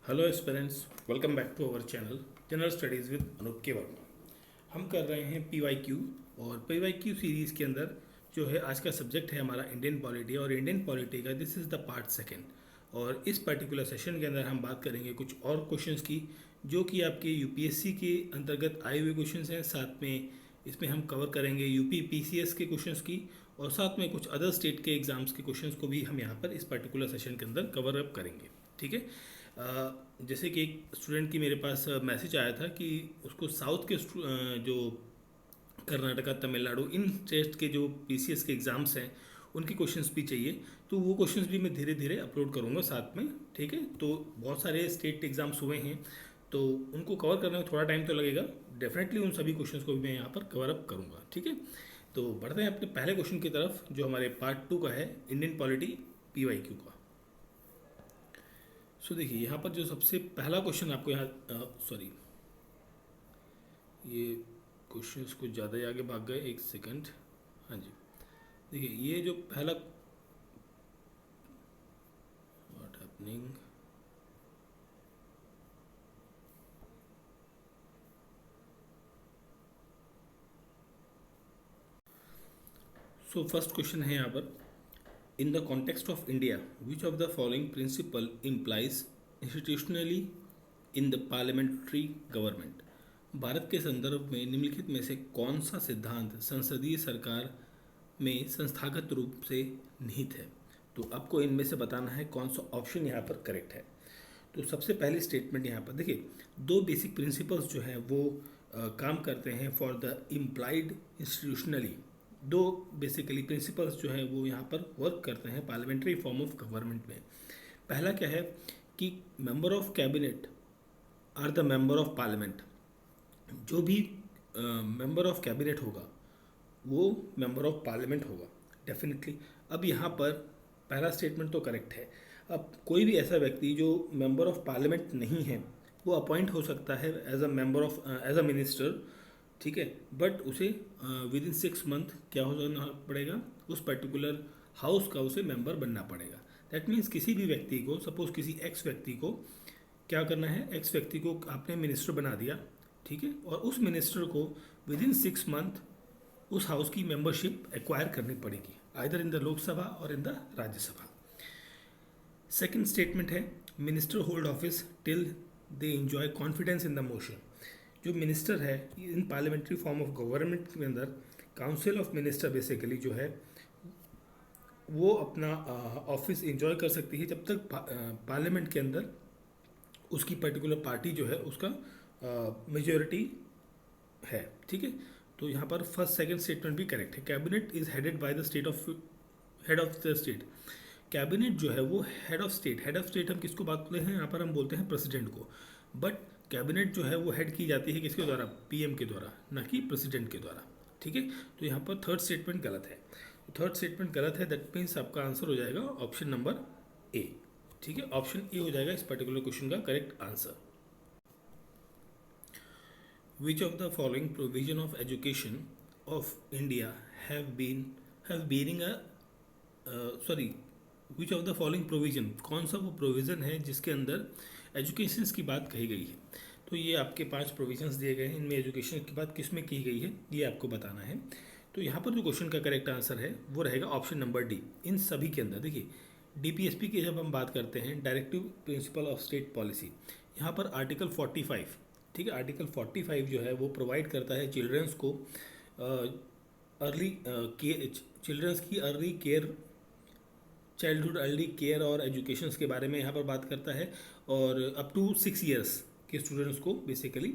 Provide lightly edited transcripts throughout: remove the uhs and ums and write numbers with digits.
Hello aspirants, welcome back to our channel general studies with Anoop K Verma. हम कर रहे हैं पीवाईक्यू और पीवाईक्यू सीरीज़ के अंदर जो है आज का सब्जेक्ट है हमारा इंडियन पॉलिटी और इंडियन पॉलिटी का this is the part second. और इस पर्टिकुलर सेशन के अंदर हम बात करेंगे कुछ और क्वेश्चंस की जो कि आपके यूपीएससी के अंतर्गत आए हुए क्वेश्चंस हैं। साथ में इसमें हम कवर करेंगे यूपी पीसीएस के क्वेश्चंस की और साथ में कुछ अदर स्टेट के एग्जाम्स के क्वेश्चंस को भी हम यहाँ पर इस पर्टिकुलर सेशन के अंदर कवर अप करेंगे। ठीक है। जैसे कि एक स्टूडेंट की मेरे पास मैसेज आया था कि उसको साउथ के जो कर्नाटका तमिलनाडु इन स्टेट के जो पीसीएस के एग्ज़ाम्स हैं उनके क्वेश्चंस भी चाहिए। तो वो क्वेश्चंस भी मैं धीरे धीरे अपलोड करूँगा साथ में। ठीक है। तो बहुत सारे स्टेट एग्ज़ाम्स हुए हैं तो उनको कवर करने में थोड़ा टाइम तो लगेगा। डेफिनेटली उन सभी क्वेश्चंस को भी मैं यहाँ पर कवर अप करूँगा। ठीक है। तो बढ़ते हैं अपने पहले क्वेश्चन की तरफ जो हमारे पार्ट 2 का है इंडियन पॉलिटी पीवाईक्यू का। सो देखिए यहाँ पर जो सबसे पहला क्वेश्चन आपको यहाँ सॉरी ये क्वेश्चंस कुछ ज़्यादा ही आगे भाग गए, एक सेकंड। हाँ जी, देखिए ये जो पहला what happening. So first question है यहाँ पर, in the context of India which of the following principle implies institutionally in the parliamentary government. Bharat के संदर्भ में निम्नलिखित में से कौन सा सिद्धांत संसदीय सरकार में संस्थागत रूप से निहित है। तो आपको इनमें से बताना है कौन सा ऑप्शन यहाँ पर करेक्ट है। तो सबसे पहली स्टेटमेंट यहाँ पर देखिए, दो बेसिक प्रिंसिपल्स जो है वो काम करते हैं फॉर द इम्प्लाइड इंस्टीट्यूशनली। दो बेसिकली प्रिंसिपल्स जो है वो यहाँ पर वर्क करते हैं पार्लियामेंट्री फॉर्म ऑफ गवर्नमेंट में। पहला क्या है कि member of cabinet are the member of parliament. जो भी मेंबर ऑफ कैबिनेट होगा वो मेंबर ऑफ पार्लियामेंट होगा डेफिनेटली। अब यहाँ पर पहला स्टेटमेंट तो करेक्ट है। अब कोई भी ऐसा व्यक्ति जो मेंबर ऑफ पार्लियामेंट नहीं है वो अपॉइंट हो सकता है as a member of as a minister. ठीक है। बट उसे विद इन 6 मंथ क्या हो जाना पड़ेगा, उस पर्टिकुलर हाउस का उसे मेंबर बनना पड़ेगा। दैट मीन्स किसी भी व्यक्ति को, सपोज किसी एक्स व्यक्ति को क्या करना है, एक्स व्यक्ति को आपने मिनिस्टर बना दिया। ठीक है। और उस मिनिस्टर को विद इन 6 मंथ उस हाउस की मेंबरशिप एक्वायर करनी पड़ेगी, either in the Lok Sabha or in the Rajya Sabha. Second statement है, minister hold office till they enjoy confidence in the motion. जो मिनिस्टर है in parliamentary form of government के अंदर काउंसिल ऑफ मिनिस्टर बेसिकली जो है वो अपना ऑफिस इंजॉय कर सकती है जब तक पार्लियामेंट के अंदर उसकी पर्टिकुलर पार्टी जो है उसका मेजोरिटी है। ठीक है। तो यहाँ पर फर्स्ट सेकंड स्टेटमेंट भी करेक्ट है। Cabinet is headed by the state of head of the state. Cabinet जो है वो हेड ऑफ स्टेट हम किसको बात करते हैं यहाँ पर, हम बोलते हैं प्रेसिडेंट को। बट कैबिनेट जो है वो हेड की जाती है किसके द्वारा, पीएम के द्वारा, ना कि प्रेसिडेंट के द्वारा। ठीक है। तो यहाँ पर थर्ड स्टेटमेंट गलत है। थर्ड स्टेटमेंट गलत है, दैट मीन्स आपका आंसर हो जाएगा ऑप्शन नंबर ए। ठीक है। ऑप्शन ए हो जाएगा इस पर्टिकुलर क्वेश्चन का correct answer. Which of the following provision of education of India have bearing a sorry which of the following provision, कौन सा वो प्रोविज़न है जिसके अंदर एजुकेशन की बात कही गई है। तो ये आपके 5 प्रोविजंस दिए गए हैं, इनमें एजुकेशन की बात किस में की गई है ये आपको बताना है। तो यहाँ पर जो क्वेश्चन का करेक्ट आंसर है वो रहेगा ऑप्शन नंबर डी। इन सभी के अंदर देखिए, डीपीएसपी की जब हम बात करते हैं directive principle of state policy, यहाँ पर आर्टिकल 45, ठीक है, आर्टिकल 45 जो है वो प्रोवाइड करता है चिल्ड्रंस को अर्ली चिल्ड्रंस की early care, childhood early care और एजुकेशन के बारे में यहाँ पर बात करता है। और अप टू 6 ईयर्स के स्टूडेंट्स को बेसिकली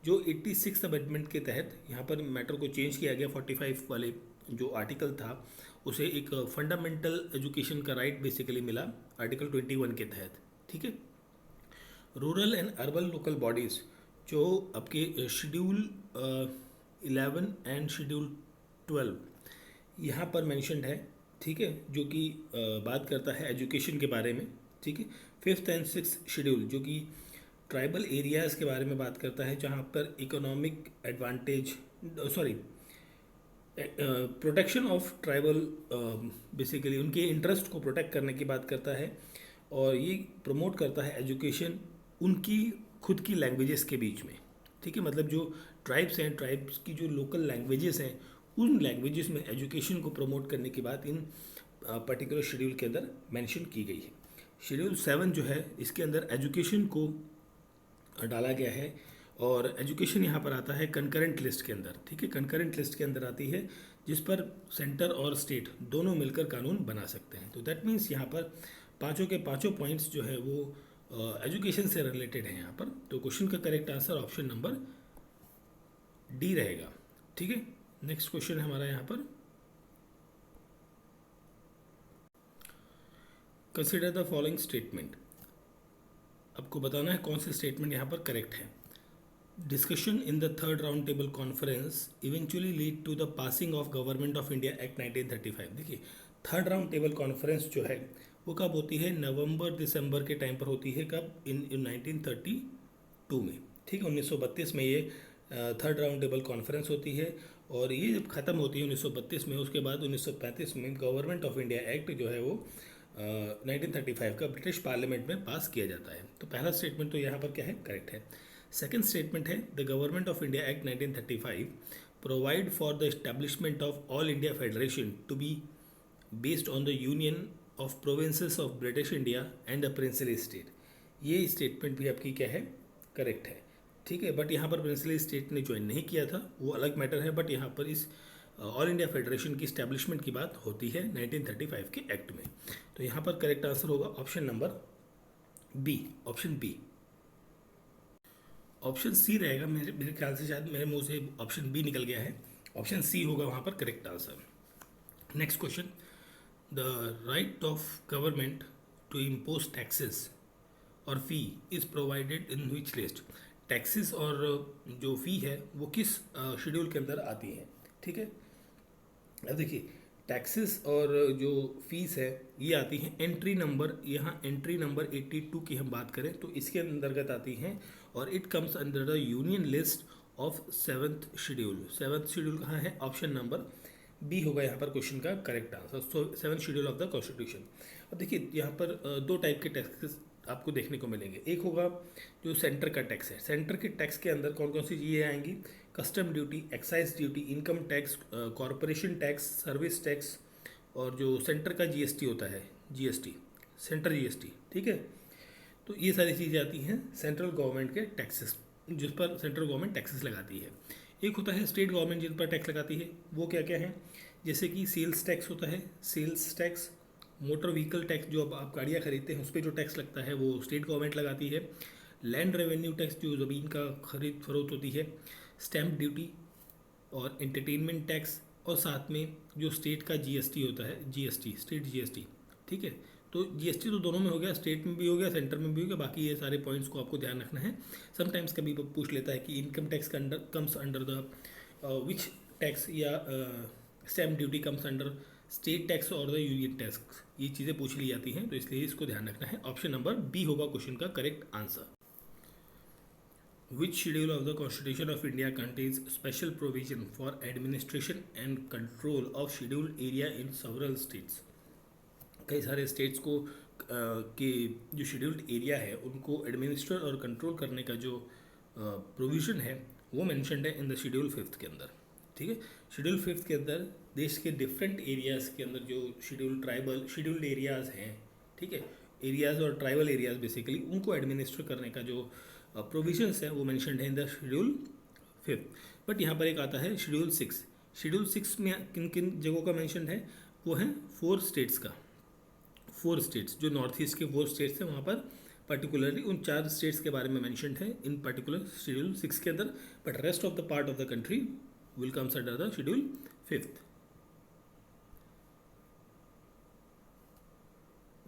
जो 86 अमेंडमेंट के तहत यहाँ पर मैटर को चेंज किया गया। 45 वाले जो आर्टिकल था उसे एक फंडामेंटल एजुकेशन का राइट बेसिकली मिला आर्टिकल 21 के तहत। ठीक है। Rural and urban local bodies जो आपके शेड्यूल 11 एंड शेड्यूल 12 यहाँ पर मेंशन्ड है। ठीक है। जो कि बात करता है एजुकेशन के बारे में। ठीक है। 5th एंड 6th शेड्यूल जो कि ट्राइबल एरियाज़ के बारे में बात करता है, जहाँ पर economic advantage sorry protection of tribal basically उनके इंटरेस्ट को प्रोटेक्ट करने की बात करता है। और ये प्रमोट करता है एजुकेशन उनकी खुद की लैंग्वेजेस के बीच में, ठीक है, मतलब जो ट्राइब्स हैं, ट्राइब्स की जो लोकल लैंग्वेजेस हैं, उन लैंग्वेजेस में एजुकेशन को प्रमोट करने की बात इन पर्टिकुलर शेड्यूल के अंदर मेंशन की गई है। शेड्यूल 7 जो है इसके अंदर एजुकेशन को डाला गया है, और एजुकेशन यहाँ पर आता है कंकरेंट लिस्ट के अंदर, ठीक है, कंकरेंट लिस्ट के अंदर आती है जिस पर सेंटर और स्टेट दोनों मिलकर कानून बना सकते हैं। तो दैट मीन्स यहाँ पर पांचों के पांचों पॉइंट्स जो है वो एजुकेशन से रिलेटेड है यहाँ पर। तो क्वेश्चन का correct answer option number D रहेगा, ठीक है। नेक्स्ट क्वेश्चन है हमारा यहाँ पर, कंसिडर द फॉलोइंग स्टेटमेंट। आपको बताना है कौन से स्टेटमेंट यहाँ पर करेक्ट है। Discussion in the third round table conference eventually lead to the passing of government of India act 1935। देखिए, थर्ड राउंड टेबल कॉन्फ्रेंस जो है वो कब होती है, नवंबर दिसंबर के टाइम पर होती है। कब, इन 1932 में, ठीक है, 1932 में ये थर्ड राउंड टेबल कॉन्फ्रेंस होती है, और ये जब ख़त्म होती है 1932 में, उसके बाद 1935 में गवर्नमेंट ऑफ इंडिया एक्ट जो है वो 1935 का ब्रिटिश पार्लियामेंट में पास किया जाता है। तो पहला स्टेटमेंट तो यहाँ पर क्या है, करेक्ट है। सेकेंड स्टेटमेंट है, the government of India act 1935 provide for the establishment of all India federation to be based on the union of provinces of British India and the princely state. ये statement भी आपकी क्या है, correct है, ठीक है। But यहाँ पर प्रिंसली स्टेट ने ज्वाइन नहीं किया था, वो अलग मैटर है, बट यहाँ पर इस ऑल इंडिया फेडरेशन की स्टैब्लिशमेंट की बात होती है 1935 के एक्ट में। तो यहाँ पर करेक्ट आंसर होगा option number B, option B. Option C रहेगा, मेरे मेरे ख्याल से शायद मेरे मुंह से ऑप्शन बी निकल गया है, ऑप्शन सी होगा वहाँ पर correct answer. Next question, the right of government to impose taxes और fee is provided in which list. Taxes और जो फ़ी है वो किस शेड्यूल के अंदर आती है, ठीक है। अब देखिए, टैक्सेस और जो फीस है ये आती है एंट्री नंबर, यहाँ एंट्री नंबर 82 की हम बात करें तो इसके अंतर्गत आती हैं, और it comes under the union list of seventh schedule. Seventh schedule कहाँ है, ऑप्शन नंबर बी होगा यहाँ पर क्वेश्चन का correct answer. So seventh schedule of the constitution. अब देखिए, यहाँ पर दो टाइप के टैक्सेस आपको देखने को मिलेंगे। एक होगा जो सेंटर का टैक्स है, सेंटर के टैक्स के अंदर कौन कौन सी चीज़ें आएंगी, custom duty, excise duty, income tax, corporation tax, service tax, और जो सेंटर का जीएसटी होता है, जीएसटी, सेंटर जीएसटी, ठीक है। तो ये सारी चीज़ें आती हैं सेंट्रल गवर्नमेंट के टैक्सेस, जिस पर सेंट्रल गवर्नमेंट टैक्सेस लगाती है। एक होता है स्टेट गवर्नमेंट जिन पर टैक्स लगाती है, वो क्या क्या है, जैसे कि सेल्स टैक्स होता है, sales tax, motor vehicle tax, जो अब आप गाड़ियाँ खरीदते हैं उस पर जो टैक्स लगता है वो स्टेट गवर्नमेंट लगाती है, लैंड रेवेन्यू टैक्स जो ज़मीन का खरीद फरोख्त होती है, स्टैम्प ड्यूटी और एंटरटेनमेंट टैक्स, और साथ में जो स्टेट का जीएसटी होता है, जीएसटी, स्टेट जीएसटी, ठीक है। तो जीएसटी तो दोनों में हो गया, स्टेट में भी हो गया, सेंटर में भी हो गया, बाकी ये सारे पॉइंट्स को आपको ध्यान रखना है। समटाइम्स कभी पूछ लेता है कि इनकम टैक्स का under comes under the which tax, या stamp duty comes under state tax और द यूनियन टैक्स, ये चीज़ें पूछ ली जाती हैं, तो इसलिए इसको ध्यान रखना है। ऑप्शन नंबर बी होगा क्वेश्चन का correct answer. Which schedule of the Constitution of India contains special provision for administration and control of scheduled area in several states? कई सारे स्टेट्स को के जो शेड्यूल्ड एरिया है उनको एडमिनिस्टर और कंट्रोल करने का जो प्रोविज़न है वो मेंशन्ड है इन द शेड्यूल 5th के अंदर, ठीक है। शेड्यूल 5th के अंदर देश के डिफरेंट एरियाज़ के अंदर जो शेड्यूल्ड एरियाज़ हैं, ठीक है, एरियाज़ और ट्राइबल एरियाज़ बेसिकली, उनको एडमिनिस्टर करने का जो प्रोविजंस है वो मेंशन्ड है in the schedule 5th। But यहाँ पर एक आता है शेड्यूल 6। शेड्यूल 6 में किन किन जगहों का मेंशन है, वो है 4 स्टेट्स का, 4 स्टेट्स जो नॉर्थ ईस्ट के 4 स्टेट्स हैं, वहाँ पर पर्टिकुलरली उन 4 स्टेट्स के बारे में मेंशन्ड है इन पर्टिकुलर शेड्यूल 6 के अंदर। But rest of the part of the country will comes under the schedule 5th।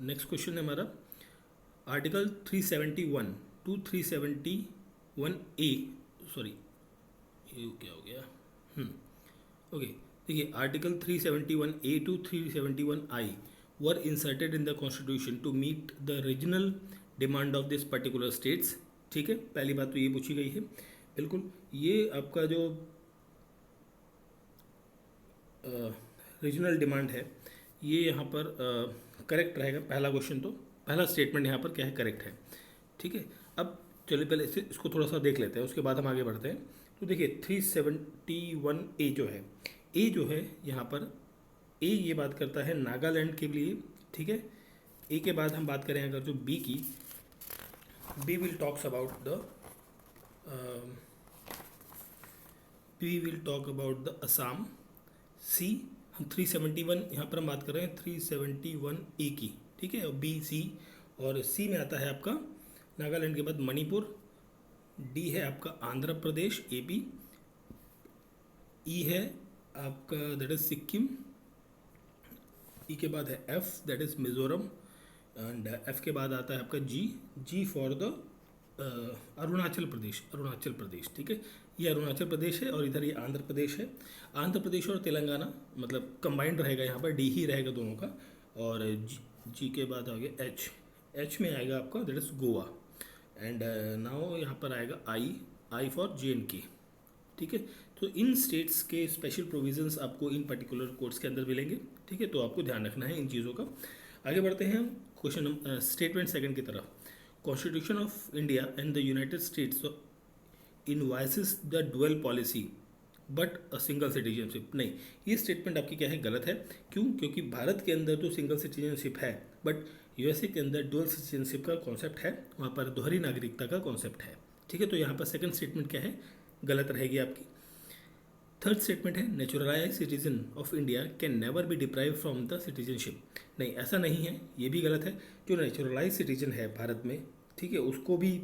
Next question है हमारा, आर्टिकल 371 टू 371A, सॉरी ये क्या हो गया, ओके, देखिए, article 371A to 371I were inserted in the constitution to meet the regional demand of this particular states, ठीक है। पहली बात तो ये पूछी गई है, बिल्कुल ये आपका जो रीजनल डिमांड है ये यहाँ पर करेक्ट रहेगा। पहला क्वेश्चन तो, पहला स्टेटमेंट यहाँ पर क्या है, करेक्ट है। ठीक है। अब चलिए पहले इसको थोड़ा सा देख लेते हैं, उसके बाद हम आगे बढ़ते हैं। तो देखिए 371A जो है यहाँ पर ए ये बात करता है नागालैंड के लिए, ठीक है। ए के बाद हम बात करें अगर जो बी की, B will talks about the Assam. C हम 371 यहाँ पर हम बात कर रहे हैं 371A की, ठीक है। और बी सी और सी में आता है आपका नागालैंड के बाद मणिपुर, डी है आपका आंध्र प्रदेश AP, ई है आपका दैट इज सिक्किम, ई के बाद है F that is Mizoram, and F के बाद आता है आपका जी फॉर द अरुणाचल प्रदेश, ठीक है। ये अरुणाचल प्रदेश है और इधर ये आंध्र प्रदेश है। आंध्र प्रदेश और तेलंगाना मतलब कंबाइंड रहेगा, यहाँ पर डी ही रहेगा दोनों का। और जी के बाद आ गया एच में आएगा आपका that is Goa, and now यहाँ पर आएगा आई फॉर JNK, ठीक है। तो इन स्टेट्स के स्पेशल प्रोविजंस आपको इन पर्टिकुलर कोड्स के अंदर मिलेंगे, ठीक है। तो आपको ध्यान रखना है इन चीज़ों का। आगे बढ़ते हैं हम क्वेश्चन स्टेटमेंट सेकंड की तरफ। Constitution of India and the United states invoices the dual policy but a single citizenship. नहीं, ये स्टेटमेंट आपकी क्या है, गलत है। क्यों? क्योंकि भारत के अंदर तो सिंगल सिटीजनशिप है, बट USA के अंदर डुअल सिटीजनशिप का कॉन्सेप्ट है, वहाँ पर दोहरी नागरिकता का कॉन्सेप्ट है, ठीक है। तो यहाँ पर सेकंड स्टेटमेंट क्या है, गलत रहेगी आपकी। थर्ड स्टेटमेंट है neutralise citizen of India can never be deprive from the citizenship. नहीं, ऐसा नहीं है, ये भी गलत है। जो नेचुरलाइज सिटीजन है भारत में, ठीक है, उसको भी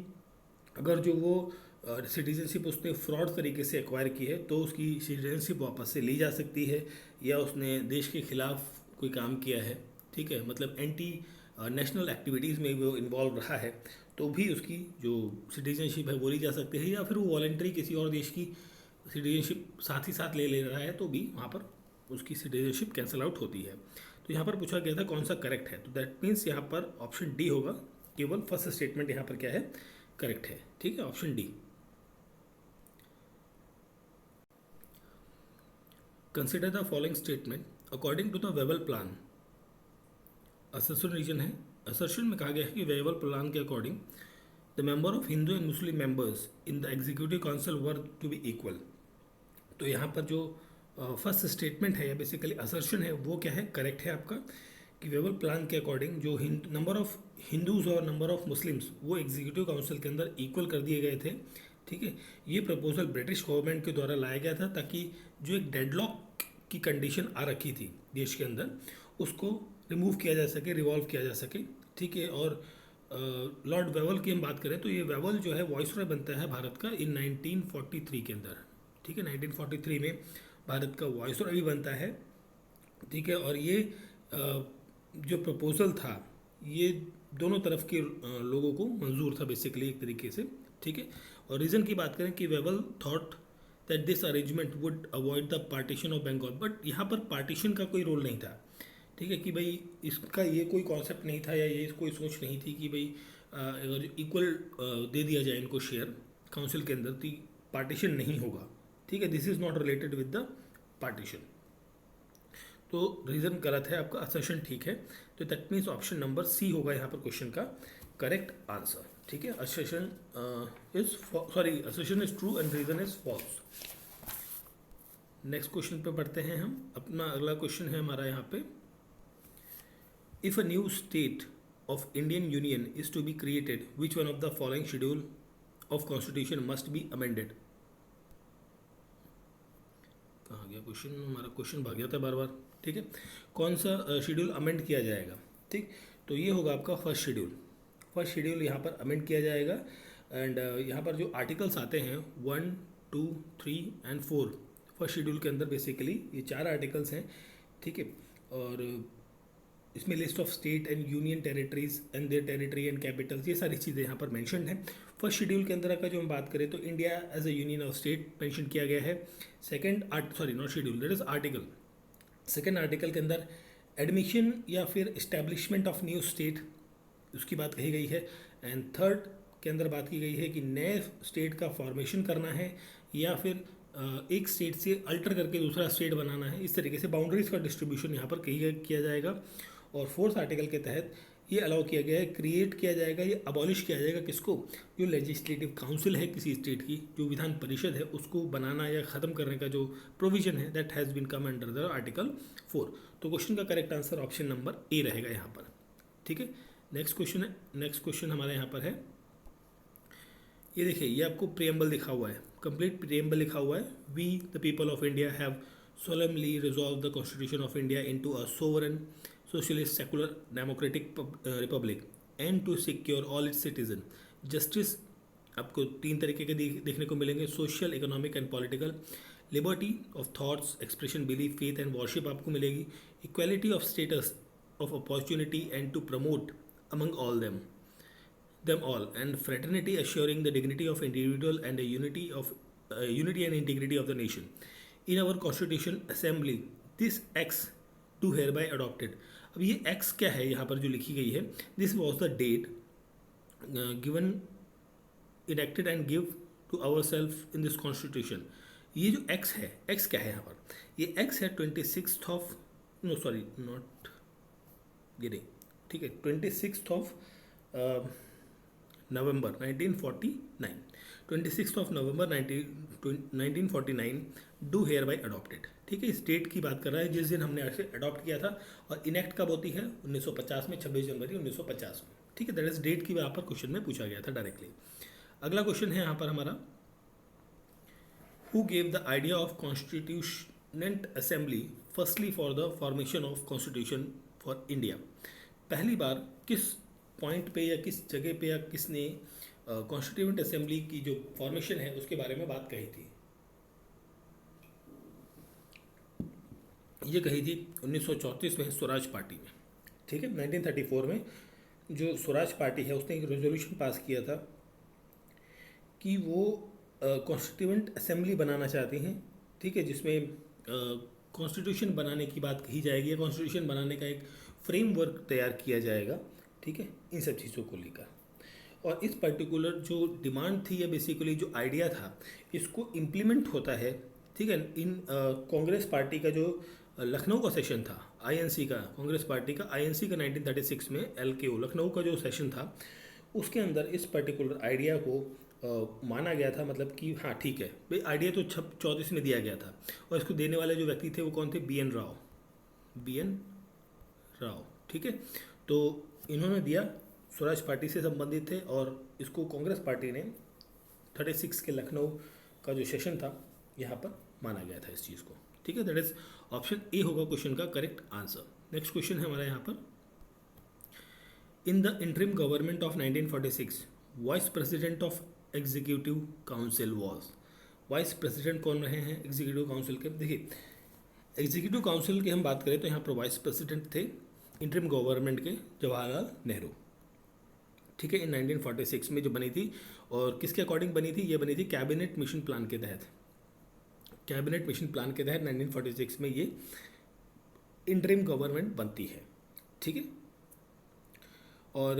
अगर जो वो सिटीजनशिप उसने फ्रॉड तरीके से एक्वायर की है तो उसकी सिटीजनशिप वापस से ली जा सकती है, या उसने देश के खिलाफ कोई काम किया है, ठीक है, मतलब एंटी नेशनल एक्टिविटीज़ में वो इन्वॉल्व रहा है, तो भी उसकी जो सिटीजनशिप है वो ली जा सकती है, या फिर वो वॉलंटरी किसी और देश की सिटीजनशिप साथ ही साथ ले रहा है तो भी वहाँ पर उसकी सिटीजनशिप कैंसिल आउट होती है। तो यहाँ पर पूछा गया था कौन सा करेक्ट है, तो दैट मीन्स यहाँ पर ऑप्शन डी होगा, केवल फर्स्ट स्टेटमेंट यहाँ पर क्या है, करेक्ट है, ठीक है, option D. Consider the following statement according to the Wavell plan. Assertion reason है, असर्शन में कहा गया है कि वेवल प्लान के according the member of Hindu and Muslim members in the executive council were to be equal. तो यहाँ पर जो फर्स्ट स्टेटमेंट है या बेसिकली असर्शन है वो क्या है, करेक्ट है आपका, कि वेवल प्लान के अकॉर्डिंग जो नंबर ऑफ हिंदूज और नंबर ऑफ मुस्लिम्स वो एग्जीक्यूटिव काउंसिल के अंदर इक्वल कर दिए गए थे, ठीक है। ये प्रपोजल ब्रिटिश गवर्नमेंट के द्वारा लाया गया था ताकि जो एक डेडलॉक की कंडीशन आ रखी थी देश के अंदर उसको रिमूव किया जा सके, रिवॉल्व किया जा सके, ठीक है। और लॉर्ड वेवल की हम बात करें तो ये वेवल जो है वॉइसरॉय बनता है भारत का इन 1943 के अंदर, ठीक है। 1943 में भारत का वॉइसरॉय भी बनता है, ठीक है। और ये जो प्रपोजल था ये दोनों तरफ के लोगों को मंजूर था बेसिकली एक तरीके से, ठीक है। और रीज़न की बात करें कि Wavell thought that this arrangement would avoid the partition of Bengal, but यहाँ पर पार्टीशन का कोई रोल नहीं था, ठीक है, कि भाई इसका ये कोई कॉन्सेप्ट नहीं था या ये कोई सोच नहीं थी कि भाई अगर इक्वल दे दिया जाए इनको शेयर काउंसिल के अंदर तो पार्टीशन नहीं होगा, ठीक है। This is not related with the partition. तो रीज़न गलत है आपका, असर्शन ठीक है। तो that means option number C होगा यहाँ पर क्वेश्चन का करेक्ट आंसर, ठीक है। Assertion assertion is true and reason is false. Next question पे पढ़ते हैं हम। अपना अगला क्वेश्चन है हमारा यहाँ पे, if a new state of Indian union is to be created which one of the following schedule of constitution must be amended. कहाँ गया क्वेश्चन, हमारा क्वेश्चन भाग जाता है बार बार, ठीक है। कौन सा शेड्यूल अमेंड किया जाएगा, ठीक, तो ये होगा आपका फर्स्ट शेड्यूल यहाँ पर अमेंड किया जाएगा। एंड यहाँ पर जो आर्टिकल्स आते हैं 1, 2, 3 एंड 4 फर्स्ट शेड्यूल के अंदर बेसिकली ये 4 आर्टिकल्स हैं, ठीक है। और इसमें list of state and union territories and their territory and Capitals ये सारी चीज़ें यहाँ पर मेंशन्ड हैं। फर्स्ट शेड्यूल के अंदर का जो हम बात करें तो India as a union of state mention किया गया है। आर्टिकल सेकेंड आर्टिकल के अंदर एडमिशन या फिर इस्टेब्लिशमेंट ऑफ न्यू स्टेट उसकी बात कही गई है। एंड थर्ड के अंदर बात की गई है कि नए स्टेट का फॉर्मेशन करना है या फिर एक स्टेट से अल्टर करके दूसरा स्टेट बनाना है। इस तरीके से बाउंड्रीज का डिस्ट्रीब्यूशन यहाँ पर किया जाएगा। और फोर्थ आर्टिकल के तहत ये अलाउ किया गया है। क्रिएट किया जाएगा, ये अबॉलिश किया जाएगा किसको, जो लेजिस्लेटिव काउंसिल है किसी स्टेट की, जो विधान परिषद है, उसको बनाना या ख़त्म करने का जो प्रोविजन है, that has been come under the article 4। तो क्वेश्चन का correct answer option number A रहेगा यहाँ पर। ठीक है, नेक्स्ट क्वेश्चन है, नेक्स्ट क्वेश्चन हमारे यहाँ पर है, ये देखिए, ये आपको प्रियम्बल लिखा हुआ है, कंप्लीट प्रियम्बल लिखा हुआ है। We the people of India have solemnly resolved the Constitution of India into a sovereign, socialist, secular, democratic republic, and to secure all its citizens justice। आपको तीन तरीके के देखने को मिलेंगे, social, economic and political. Liberty of thoughts, expression, belief, faith and worship आपको मिलेगी। Equality of status, of opportunity and to promote among all them all, and fraternity, assuring the dignity of individual and the unity and integrity of the nation। In our constitution assembly this acts to hereby adopted। अब ये x क्या है यहाँ पर जो लिखी गई है, this was the date given enacted and give to our self in this constitution. ये जो एक्स है, एक्स क्या है यहाँ पर, ये एक्स है 26 ऑफ, नो सॉरी नॉट ये नहीं, ठीक है, 26 of November 1949, 26 of November 1949 do here by adopted. ठीक है, इस डेट की बात कर रहा है जिस दिन हमने अडॉप्ट किया था, और इनेक्ट कब होती है, 1950 में, 26 जनवरी 1950 में। ठीक है, दैट इज डेट की यहाँ पर क्वेश्चन में पूछा गया था डायरेक्टली। अगला क्वेश्चन है यहाँ पर हमारा, who gave the idea of constituent assembly firstly for the formation of constitution for India. पहली बार किस पॉइंट पे या किस जगह पे या किसने कॉन्स्टिट्यूएंट असेंबली की जो फॉर्मेशन है उसके बारे में बात कही थी। ये कही थी 1934 में स्वराज पार्टी में। ठीक है, 1934 में जो स्वराज पार्टी है उसने एक रेजोल्यूशन पास किया था कि वो कॉन्स्टिट्यूएंट असेंबली बनाना चाहती हैं। ठीक है, जिसमें कॉन्स्टिट्यूशन बनाने की बात कही जाएगी, या कॉन्स्टिट्यूशन बनाने का एक फ्रेमवर्क तैयार किया जाएगा। ठीक है, इन सब चीज़ों को लेकर, और इस पर्टिकुलर जो डिमांड थी या बेसिकली जो आइडिया था, इसको इम्प्लीमेंट होता है। ठीक है, इन कांग्रेस पार्टी का जो लखनऊ का सेशन था, आईएनसी का, कांग्रेस पार्टी का आईएनसी का 1936 में एलकेओ लखनऊ का जो सेशन था, उसके अंदर इस पर्टिकुलर आइडिया को माना गया था। मतलब कि हाँ ठीक है भाई, आइडिया तो 34 में दिया गया था, और इसको देने वाले जो व्यक्ति थे वो कौन थे, बी एन राव। ठीक है, तो इन्होंने दिया, स्वराज पार्टी से संबंधित थे, और इसको कांग्रेस पार्टी ने 36 के लखनऊ का जो सेशन था यहाँ पर माना गया था इस चीज़ को। ठीक है, दैट इज ऑप्शन ए होगा क्वेश्चन का करेक्ट आंसर। नेक्स्ट क्वेश्चन है हमारा यहाँ पर, in the interim government of 1946 vice president of executive council was. Vice president कौन रहे हैं एग्जीक्यूटिव काउंसिल के? देखिए, एग्जीक्यूटिव काउंसिल की हम बात करें तो यहाँ पर वाइस प्रेसिडेंट थे इंटरिम गवर्नमेंट के जवाहरलाल नेहरू। ठीक है, इन 1946 में जो बनी थी, और किसके अकॉर्डिंग बनी थी, ये बनी थी कैबिनेट मिशन प्लान के तहत। कैबिनेट मिशन प्लान के तहत 1946 में ये इंटरिम गवर्नमेंट बनती है। ठीक है, और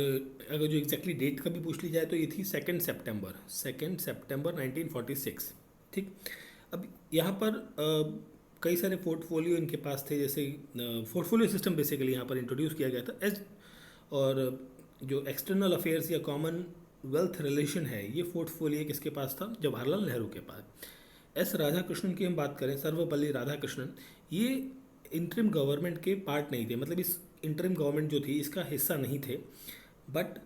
अगर जो एग्जैक्टली डेट का भी पूछ ली जाए तो ये थी 2 सितंबर 1946। ठीक, अब यहाँ पर कई सारे पोर्टफोलियो इनके पास थे, जैसे पोर्टफोलियो सिस्टम बेसिकली यहाँ पर इंट्रोड्यूस किया गया था। और जो एक्सटर्नल अफेयर्स या कॉमन वेल्थ रिलेशन है, ये पोर्टफोलियो किसके पास था, जवाहरलाल नेहरू के पास। एस राधाकृष्णन की हम बात करें, सर्वपल्ली राधाकृष्णन, ये इंटरिम गवर्नमेंट के पार्ट नहीं थे, मतलब इस इंटरिम गवर्नमेंट जो थी इसका हिस्सा नहीं थे, बट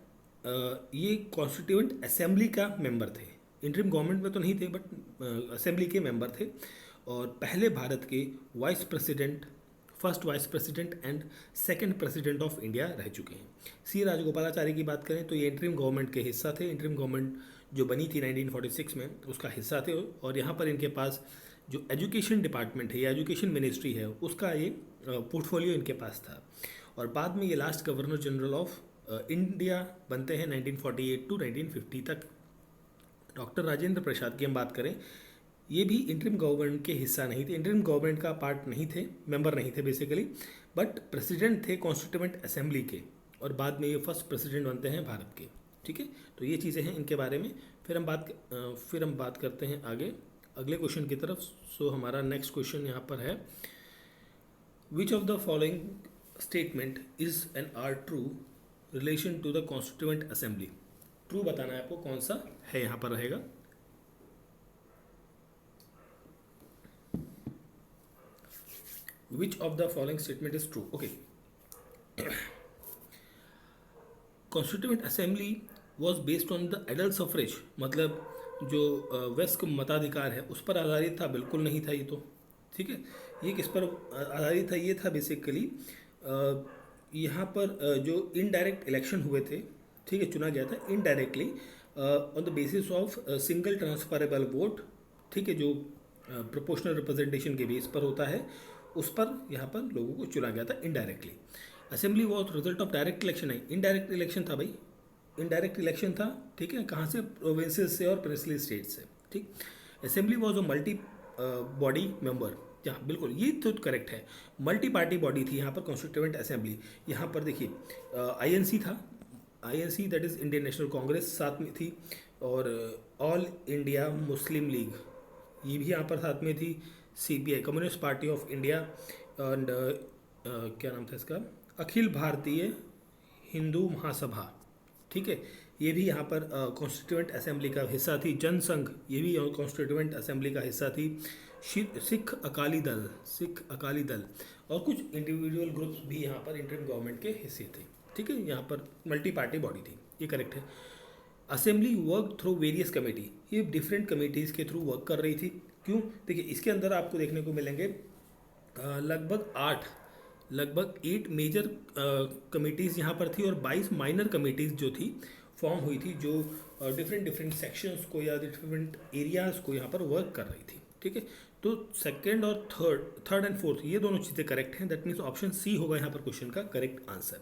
ये कॉन्स्टिट्यूएंट असेंबली का मेंबर थे। इंटरिम गवर्नमेंट में तो नहीं थे, बट असेंबली के मेंबर थे, और पहले भारत के vice president, first vice president and second president of India रह चुके हैं। सी राजगोपालाचारी की बात करें तो ये इंटरिम गवर्नमेंट के हिस्सा थे। इंटरिम गवर्नमेंट जो बनी थी 1946 में उसका हिस्सा थे, और यहाँ पर इनके पास जो एजुकेशन डिपार्टमेंट है या एजुकेशन मिनिस्ट्री है उसका ये पोर्टफोलियो इनके पास था। और बाद में ये last governor general of India बनते हैं 1948 टू 1950 तक। डॉक्टर राजेंद्र प्रसाद की हम बात करें, ये भी इंटरिम गवर्नमेंट के हिस्सा नहीं थे, इंटरिम गवर्नमेंट का पार्ट नहीं थे, मेंबर नहीं थे बेसिकली, बट प्रेसिडेंट थे कॉन्स्टिट्यूएंट असेंबली के, और बाद में ये फर्स्ट प्रेसिडेंट बनते हैं भारत के। ठीक है, तो ये चीज़ें हैं इनके बारे में। फिर हम बात करते हैं आगे अगले क्वेश्चन की तरफ। सो हमारा नेक्स्ट क्वेश्चन यहाँ पर है, which of the following statement is and are true relation to the constituent assembly. True बताना है आपको कौन सा है यहाँ पर रहेगा। Which of the following statement is true. Okay, constituent assembly was based on the adult suffrage, मतलब जो वयस्क मताधिकार है उस पर आधारित था, बिल्कुल नहीं था ये तो। ठीक है, ये किस पर आधारित था, ये था बेसिकली यहाँ पर जो इनडायरेक्ट इलेक्शन हुए थे, ठीक है, चुना गया था indirectly on the basis of single transferable vote, ठीक है, जो प्रोपोर्शनल रिप्रेजेंटेशन के बेस पर होता है, उस पर यहाँ पर लोगों को चुना गया था indirectly. Assembly was result of direct election है, इनडायरेक्ट इलेक्शन था भाई, इनडायरेक्ट इलेक्शन था, ठीक है, कहाँ से, प्रोविंसेस से और प्रिंसली स्टेट से, ठीक। Assembly was a multi body member, यहाँ बिल्कुल ये तो करेक्ट है, मल्टी पार्टी बॉडी थी यहाँ पर कॉन्स्टिट्यूएंट असेंबली। यहाँ पर देखिए आईएनसी था, INC that is Indian national Congress साथ में थी, और ऑल इंडिया मुस्लिम लीग ये भी यहाँ पर साथ में थी, CPI communist party of India, and क्या नाम था इसका, अखिल भारतीय हिंदू महासभा, ठीक है, ये भी यहाँ पर कॉन्स्टिट्यूएंट असेंबली का हिस्सा थी। जनसंघ ये भी कॉन्स्टिट्यूएंट असेंबली का हिस्सा थी। सिख अकाली दल, सिख अकाली दल और कुछ इंडिविजुअल ग्रुप्स भी यहाँ पर इंटरिम गवर्नमेंट के हिस्से थे, ठीक है, यहाँ पर मल्टी पार्टी बॉडी थी, ये करेक्ट है। Assembly work through various committee, ये डिफरेंट कमेटीज़ के थ्रू वर्क कर रही थी। क्यों, देखिए इसके अंदर आपको देखने को मिलेंगे लगभग 8 मेजर कमेटीज़ यहाँ पर थी और 22 माइनर कमेटीज़ जो थी फॉर्म हुई थी, जो डिफरेंट सेक्शंस को या डिफरेंट एरियाज़ को यहाँ पर वर्क कर रही थी, ठीक है। तो सेकंड और थर्ड एंड फोर्थ ये दोनों चीज़ें करेक्ट हैं, दैट मीन्स ऑप्शन सी होगा यहाँ पर क्वेश्चन का करेक्ट आंसर।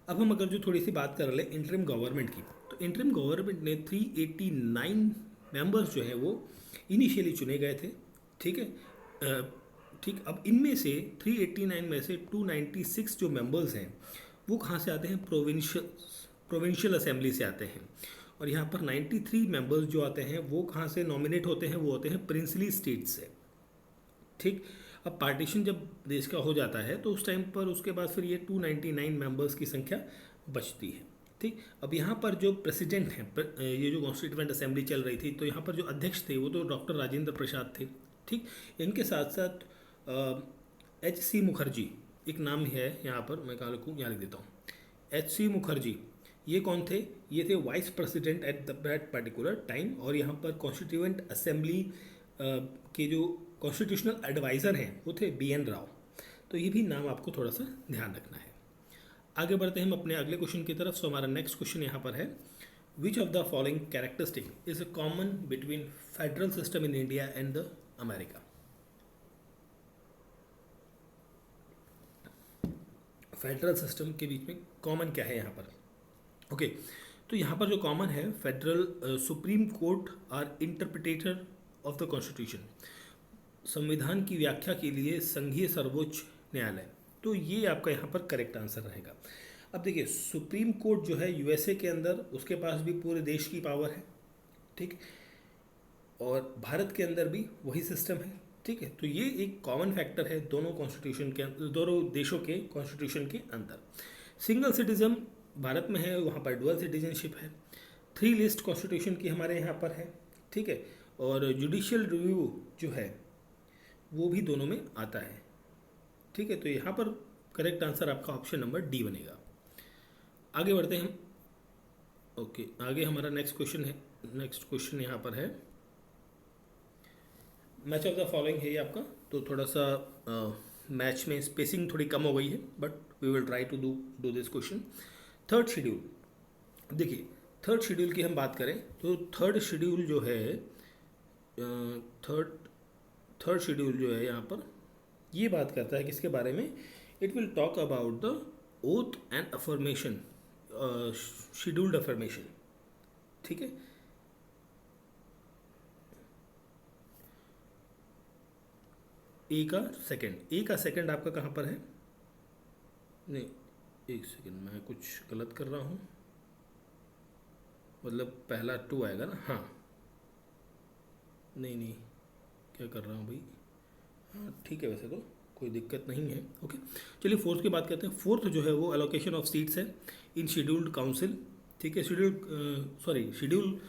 अब हम अगर जो थोड़ी सी बात कर ले इंटरिम गवर्नमेंट की, तो इंटरिम गवर्नमेंट ने 389 मेंबर्स जो हैं वो इनिशियली चुने गए थे, ठीक है, ठीक। अब इनमें से 389 में से 296 जो मेंबर्स हैं वो कहाँ से आते हैं, प्रोविंशियल असेंबली से आते हैं, और यहाँ पर 93 मेंबर्स जो आते हैं वो कहाँ से नॉमिनेट होते हैं, वो होते हैं प्रिंसली स्टेट से, ठीक। अब पार्टीशन जब देश का हो जाता है तो उस टाइम पर उसके बाद फिर ये 299 मेंबर्स की संख्या बचती है, ठीक। अब यहाँ पर जो प्रेसिडेंट हैं, ये जो कॉन्स्टिट्यूएंट असेंबली चल रही थी, तो यहाँ पर जो अध्यक्ष थे वो तो डॉक्टर राजेंद्र प्रसाद थे, ठीक। इनके साथ साथ H.C. मुखर्जी एक नाम है यहाँ पर, मैं कहाँ लिखूँ, यहाँ लिख देता हूँ, H.C. मुखर्जी ये कौन थे, ये थे vice president at that particular time, और यहाँ पर कॉन्स्टिट्यूएंट असेंबली के जो कॉन्स्टिट्यूशनल एडवाइज़र हैं वो थे BN राव। तो ये भी नाम आपको थोड़ा सा ध्यान रखना है। आगे बढ़ते हैं हम अपने अगले क्वेश्चन की तरफ। सो हमारा नेक्स्ट क्वेश्चन यहाँ पर है, which of the following characteristic is a common between federal system in India and the America. Federal system के बीच में कॉमन क्या है यहाँ पर, ओके। तो यहाँ पर जो कॉमन है, federal supreme court are interpreter of the constitution, संविधान की व्याख्या के लिए संघीय सर्वोच्च न्यायालय, तो ये आपका यहाँ पर करेक्ट आंसर रहेगा। अब देखिए सुप्रीम कोर्ट जो है यूएसए के अंदर, उसके पास भी पूरे देश की पावर है, ठीक, और भारत के अंदर भी वही सिस्टम है, ठीक है। तो ये एक कॉमन फैक्टर है दोनों कॉन्स्टिट्यूशन के, दोनों देशों के कॉन्स्टिट्यूशन के अंदर। सिंगल सिटीजन भारत में है, वहाँ पर डुअल सिटीजनशिप है। 3 लिस्ट कॉन्स्टिट्यूशन की हमारे यहाँ पर है, ठीक है, और जुडिशियल रिव्यू जो है वो भी दोनों में आता है, ठीक है। तो यहाँ पर करेक्ट आंसर आपका ऑप्शन नंबर डी बनेगा। आगे बढ़ते हैं हम, ओके। आगे हमारा नेक्स्ट क्वेश्चन है, नेक्स्ट क्वेश्चन यहाँ पर है, मैच ऑफ द फॉलोइंग है ये आपका। तो थोड़ा सा मैच में स्पेसिंग थोड़ी कम हो गई है, but we will try to do this question. Third schedule, देखिए थर्ड शेड्यूल की हम बात करें तो थर्ड शेड्यूल जो है, थर्ड शेड्यूल जो है यहाँ पर ये बात करता है किसके बारे में, it will talk about the oath and affirmation, scheduled affirmation, ठीक है। ए का सेकंड आपका कहाँ पर है, नहीं एक सेकंड, मैं कुछ गलत कर रहा हूँ, मतलब पहला 2 आएगा ना, हाँ नहीं क्या कर रहा हूँ भाई, हाँ ठीक है, वैसे तो कोई दिक्कत नहीं है। ओके, चलिए फोर्थ की बात करते हैं। फोर्थ जो है वो अलोकेशन ऑफ सीट्स है इन शेड्यूल्ड काउंसिल। ठीक है, schedule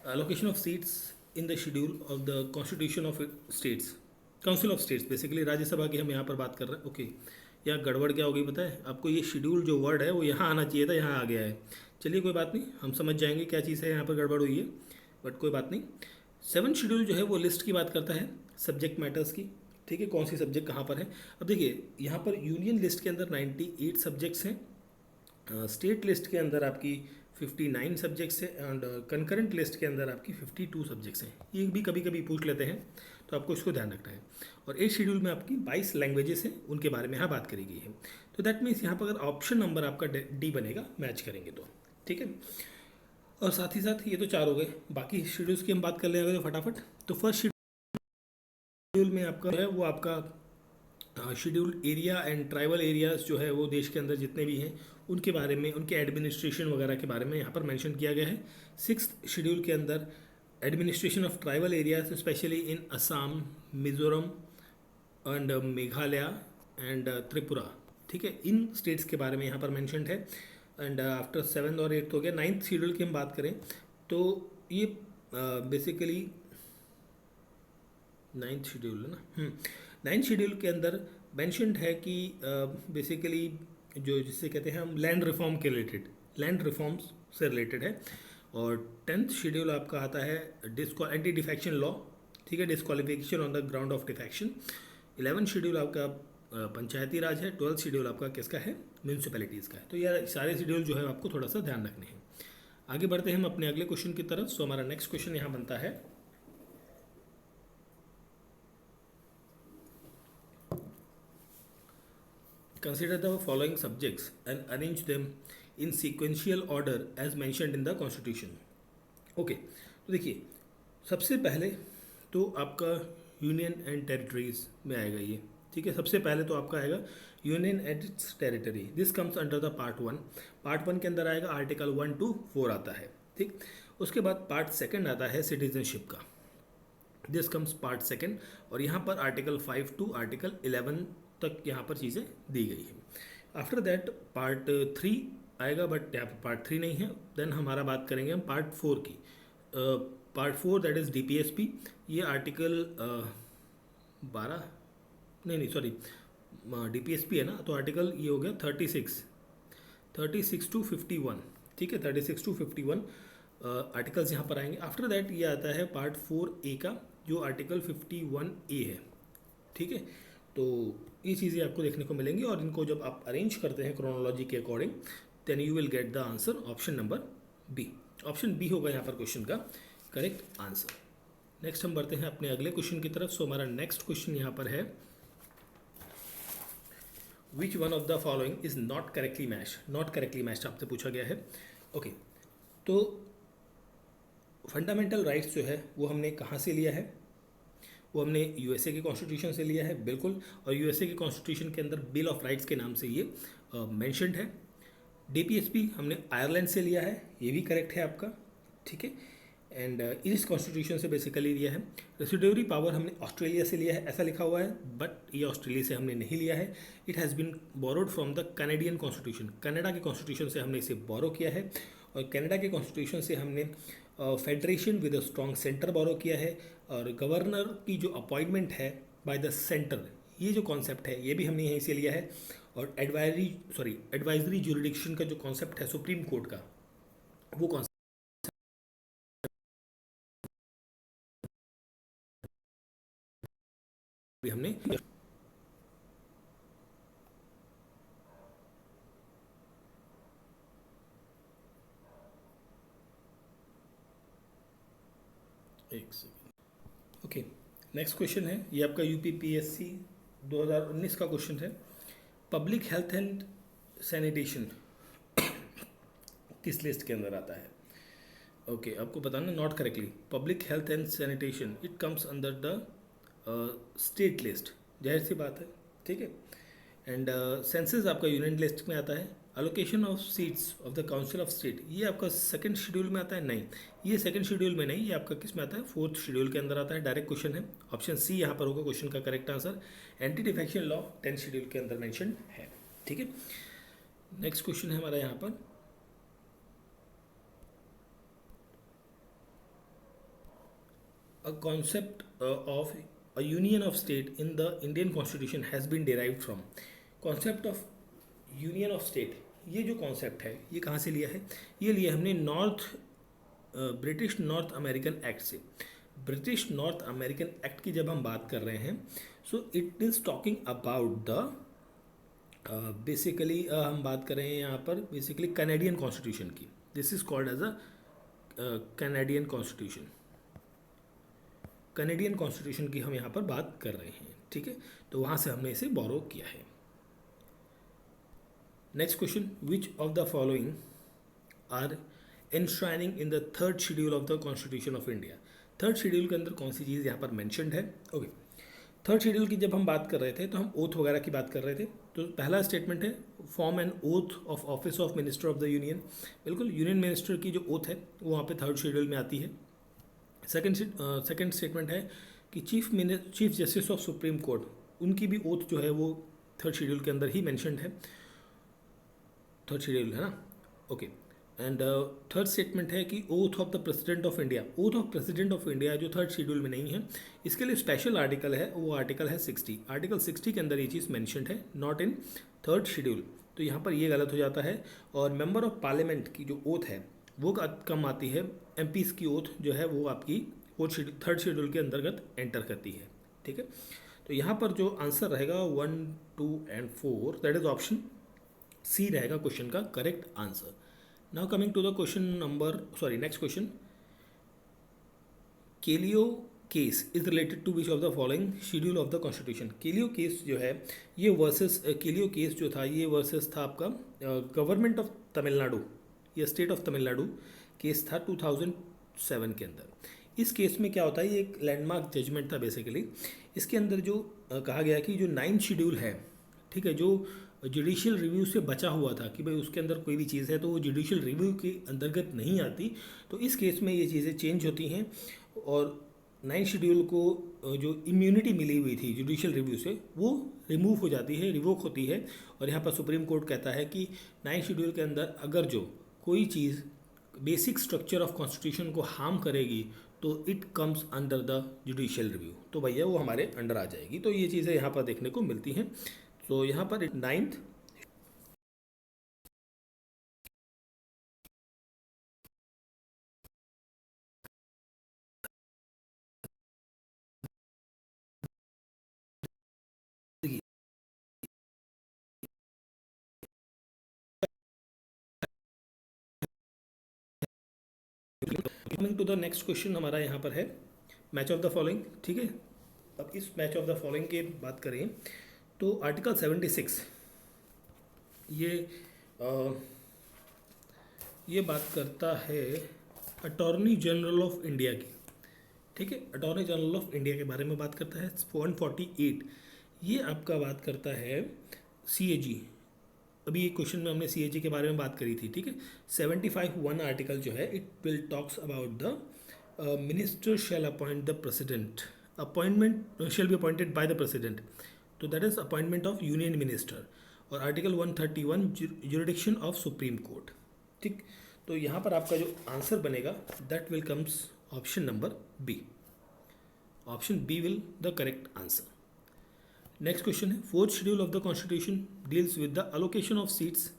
allocation of seats in the schedule of the constitution of states, council of states, basically Rajya Sabha की हम यहाँ पर बात कर रहे हैं। ओके, यहाँ गड़बड़ क्या होगी पता है आपको, ये शेड्यूल जो वर्ड है वो यहाँ आना चाहिए था, यहाँ आ गया है। चलिए कोई बात नहीं, हम समझ जाएंगे क्या चीज़ है यहाँ पर गड़बड़ हुई है, बट कोई बात नहीं। 7 शेड्यूल जो है वो लिस्ट की बात करता है सब्जेक्ट मैटर्स की। ठीक है, कौन सी सब्जेक्ट कहाँ पर है। अब देखिए यहाँ पर यूनियन लिस्ट के अंदर 98 सब्जेक्ट्स हैं, स्टेट लिस्ट के अंदर आपकी 59 सब्जेक्ट्स हैं, एंड कंकरेंट लिस्ट के अंदर आपकी 52 सब्जेक्ट्स हैं। ये भी कभी कभी पूछ लेते हैं, तो आपको इसको ध्यान रखना है। और 8 शेड्यूल में आपकी 22 लैंग्वेजेस हैं, उनके बारे में यहाँ बात करी गई है। तो दैट मीन्स यहाँ पर अगर ऑप्शन नंबर आपका डी बनेगा मैच करेंगे तो। ठीक है, और साथ ही साथ ये तो 4 हो गए, बाकी शेड्यूल्स की हम बात कर लेंगे तो फटाफट। तो फर्स्ट शेड्यूल में आपका है वो आपका schedule area and tribal areas जो है वो देश के अंदर जितने भी हैं उनके बारे में, उनके एडमिनिस्ट्रेशन वगैरह के बारे में यहाँ पर मेंशन किया गया है। 6th शेड्यूल के अंदर administration of tribal areas specially in Assam, Mizoram and Meghalaya and Tripura. ठीक है, इन स्टेट्स के बारे में यहाँ पर मैंशनड है। एंड आफ्टर 7th और 8th हो गया। 9th शेड्यूल की हम बात करें तो ये बेसिकली 9th शेड्यूल है ना, 9th शेड्यूल के अंदर मैंशनड है कि बेसिकली जो जिससे कहते हैं हम लैंड रिफॉर्म के रिलेटेड, लैंड रिफॉर्म्स से रिलेटेड है। और 10th शेड्यूल आपका आता है एंटी डिफेक्शन लॉ। ठीक है, disqualification on the ground of defection. 11th schedule आपका पंचायती राज है। 12th शेड्यूल आपका किसका है, म्यूनसिपैलिटीज़ का है। तो ये सारे शेड्यूल जो है आपको थोड़ा सा ध्यान रखने हैं। आगे बढ़ते हैं हम अपने अगले क्वेश्चन की तरफ। सो हमारा नेक्स्ट क्वेश्चन यहाँ बनता है, consider the following subjects and arrange them in sequential order as mentioned in the constitution. Okay, तो देखिए सबसे पहले तो आपका यूनियन एंड टेरिटरीज में आएगा ये। ठीक है, सबसे पहले तो आपका आएगा union and it's territory. This comes under the part 1। Part 1 के अंदर आएगा आर्टिकल 1 to 4 आता है। ठीक, उसके बाद पार्ट 2 आता है सिटीजनशिप का। दिस कम्स पार्ट 2, और यहाँ पर आर्टिकल 5 to आर्टिकल 11 तक यहाँ पर चीज़ें दी गई है। आफ्टर दैट पार्ट 3 आएगा, बट यहाँ पर पार्ट 3 नहीं है। देन हमारा बात करेंगे हम पार्ट 4 की। Part 4 that is DPSP। ये आर्टिकल 12 नहीं सॉरी, DPSP है ना, तो आर्टिकल ये हो गया 36 to 51। ठीक है, 36 to 51 आर्टिकल्स यहाँ पर आएंगे। आफ्टर दैट ये आता है पार्ट 4A का, जो आर्टिकल 51A है। ठीक है, तो ये चीज़ें आपको देखने को मिलेंगी, और इनको जब आप अरेंज करते हैं क्रोनोलॉजी के according, then you will get the answer option number B. Option B होगा यहाँ पर क्वेश्चन का करेक्ट आंसर। नेक्स्ट हम बढ़ते हैं अपने अगले क्वेश्चन की तरफ। सो हमारा नेक्स्ट क्वेश्चन यहाँ पर है, विच one of the following is not correctly matched. Not correctly matched आपसे पूछा गया है। ओके, तो फंडामेंटल राइट्स जो है वो हमने कहाँ से लिया है, वो हमने USA के कॉन्स्टिट्यूशन से लिया है, बिल्कुल। और USA के कॉन्स्टिट्यूशन के अंदर बिल ऑफ राइट्स के नाम से ये मेंशन्ड है। DPSP हमने आयरलैंड से लिया है, ये भी करेक्ट है आपका। ठीक है, एंड इस कॉन्स्टिट्यूशन से बेसिकली लिया है। रेसिड्यूरी पावर हमने ऑस्ट्रेलिया से लिया है, ऐसा लिखा हुआ है, बट ये ऑस्ट्रेलिया से हमने नहीं लिया है। It has been borrowed from the Canadian constitution. Canada के कॉन्स्टिट्यूशन से हमने इसे बोरो किया है, और कनाडा के कॉन्स्टिट्यूशन से हमने federation with a strong centre borrow किया है। और गवर्नर की जो अपॉइंटमेंट है बाय द सेंटर, ये जो कॉन्सेप्ट है ये भी हमने यहीं से लिया है। और एडवाइजरी ज्यूरिडिक्शन का जो कॉन्सेप्ट है सुप्रीम कोर्ट का, वो कॉन्सेप्ट भी हमने एक सेकेंड। ओके, नेक्स्ट क्वेश्चन है, ये आपका UPPSC 2019 का क्वेश्चन है। पब्लिक हेल्थ एंड सैनिटेशन किस लिस्ट के अंदर आता है। ओके, आपको बताना not correctly. Public health and sanitation it comes under the state list, जाहिर सी बात है। ठीक है, एंड सेंसस आपका यूनियन लिस्ट में आता है। Allocation of seats of the council of state, ये आपका सेकंड शेड्यूल में आता है? नहीं, ये सेकंड शेड्यूल में नहीं, ये आपका किस में आता है? फोर्थ शेड्यूल के अंदर आता है। डायरेक्ट क्वेश्चन है, ऑप्शन सी यहाँ पर होगा क्वेश्चन का correct answer. Anti defection law 10th schedule के अंदर मेंशन है। ठीक है, नेक्स्ट क्वेश्चन है हमारा यहाँ पर, a concept of a union of state in the Indian constitution has been derived from। concept of union of state, ये जो कॉन्सेप्ट है ये कहाँ से लिया है? ये लिया हमने ब्रिटिश नॉर्थ अमेरिकन एक्ट से। ब्रिटिश नॉर्थ अमेरिकन एक्ट की जब हम बात कर रहे हैं, so it is talking about the basically हम बात कर रहे हैं यहाँ पर बेसिकली कैनेडियन कॉन्स्टिट्यूशन की। This is called as a Canadian constitution. Canadian constitution की हम यहाँ पर बात कर रहे हैं। ठीक है, तो वहाँ से हमने इसे बोरो किया है। Next question, which of the following are enshrining in the third schedule of the constitution of India. Third schedule के अंदर कौन सी चीज़ यहाँ पर मैंशनड है? ओके, थर्ड शेड्यूल की जब हम बात कर रहे थे तो हम ओथ वगैरह की बात कर रहे थे। तो पहला स्टेटमेंट है form an oath of office of minister of the union. बिल्कुल, यूनियन मिनिस्टर की जो ओथ है वो वहाँ पे थर्ड शेड्यूल में आती है। सेकंड स्टेटमेंट है कि chief justice of supreme court, उनकी भी ओथ जो है वो थर्ड शेड्यूल के अंदर ही मैंशनड है। थर्ड शेड्यूल है ना, ओके। एंड थर्ड स्टेटमेंट है कि oath of the president of India. Oath of president of India जो थर्ड शेड्यूल में नहीं है, इसके लिए स्पेशल आर्टिकल है, वो आर्टिकल है 60। आर्टिकल 60 के अंदर ये चीज़ मैंशनड है, नॉट इन थर्ड शेड्यूल। तो यहाँ पर ये गलत हो जाता है। और मेंबर ऑफ पार्लियामेंट की जो ओथ है वो कम आती है। एमपीज़ की ओथ जो है वो आपकी थर्ड शेड्यूल के अंतर्गत एंटर करती है। ठीक है, तो यहाँ पर जो आंसर रहेगा 1, 2 and 4, that is option C रहेगा क्वेश्चन का correct answer. Now coming to the question next question, केलियो case is related to which of the following schedule of the constitution. केलियो केस जो है ये वर्सेस केलियो केस जो था ये वर्सेस था आपका गवर्नमेंट ऑफ तमिलनाडु या स्टेट ऑफ तमिलनाडु केस था 2007 के अंदर। इस केस में क्या होता है, ये एक लैंडमार्क जजमेंट था बेसिकली। इसके अंदर जो कहा गया कि जो 9th शेड्यूल है, ठीक है, जो जुडिशियल रिव्यू से बचा हुआ था कि भाई उसके अंदर कोई भी चीज़ है तो वो जुडिशियल रिव्यू के अंतर्गत नहीं आती। तो इस केस में ये चीज़ें चेंज होती हैं और 9th शेड्यूल को जो इम्यूनिटी मिली हुई थी जुडिशियल रिव्यू से वो रिमूव हो जाती है, रिवोक होती है। और यहाँ पर सुप्रीम कोर्ट कहता है कि 9th शेड्यूल के अंदर अगर जो कोई चीज़ बेसिक स्ट्रक्चर ऑफ कॉन्स्टिट्यूशन को हार्म करेगी तो it comes under the judicial review, तो भैया वो हमारे अंडर आ जाएगी। तो ये चीज़ें यहाँ पर देखने को मिलती हैं। तो यहाँ पर 9th coming to the next question हमारा यहाँ पर है मैच ऑफ द फॉलोइंग। ठीक है, अब इस मैच ऑफ द फॉलोइंग की बात करें तो आर्टिकल 76 ये बात करता है अटॉर्नी जनरल ऑफ इंडिया की। ठीक है, अटॉर्नी जनरल ऑफ इंडिया के बारे में बात करता है। 148 ये आपका बात करता है CAG। अभी एक क्वेश्चन में हमने CAG के बारे में बात करी थी। ठीक है, 75(1) आर्टिकल जो है it will talks about the minister shall appoint the president, appointment shall be appointed by the president, तो that is appointment of union minister. और article 131 jurisdiction of supreme court. ठीक, तो यहाँ पर आपका जो आंसर बनेगा that will comes option number B. Option B will the correct answer. Next question है, fourth schedule of the constitution deals with the allocation of seats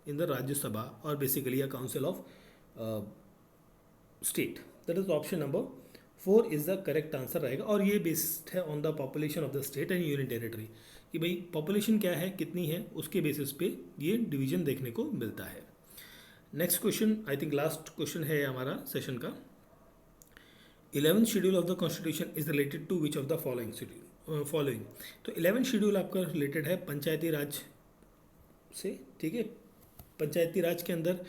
in the Rajya Sabha और basically a council of state, that is option number 4 is the correct answer रहेगा। और ये based है on the population of the state and union territory, कि भाई population क्या है, कितनी है, उसके बेसिस पे ये डिवीजन देखने को मिलता है। Next question, I think last question है हमारा सेशन का। 11th schedule of the constitution is related to which of the following. तो 11th शेड्यूल आपका रिलेटेड है पंचायती राज से। ठीक है, पंचायती राज के अंदर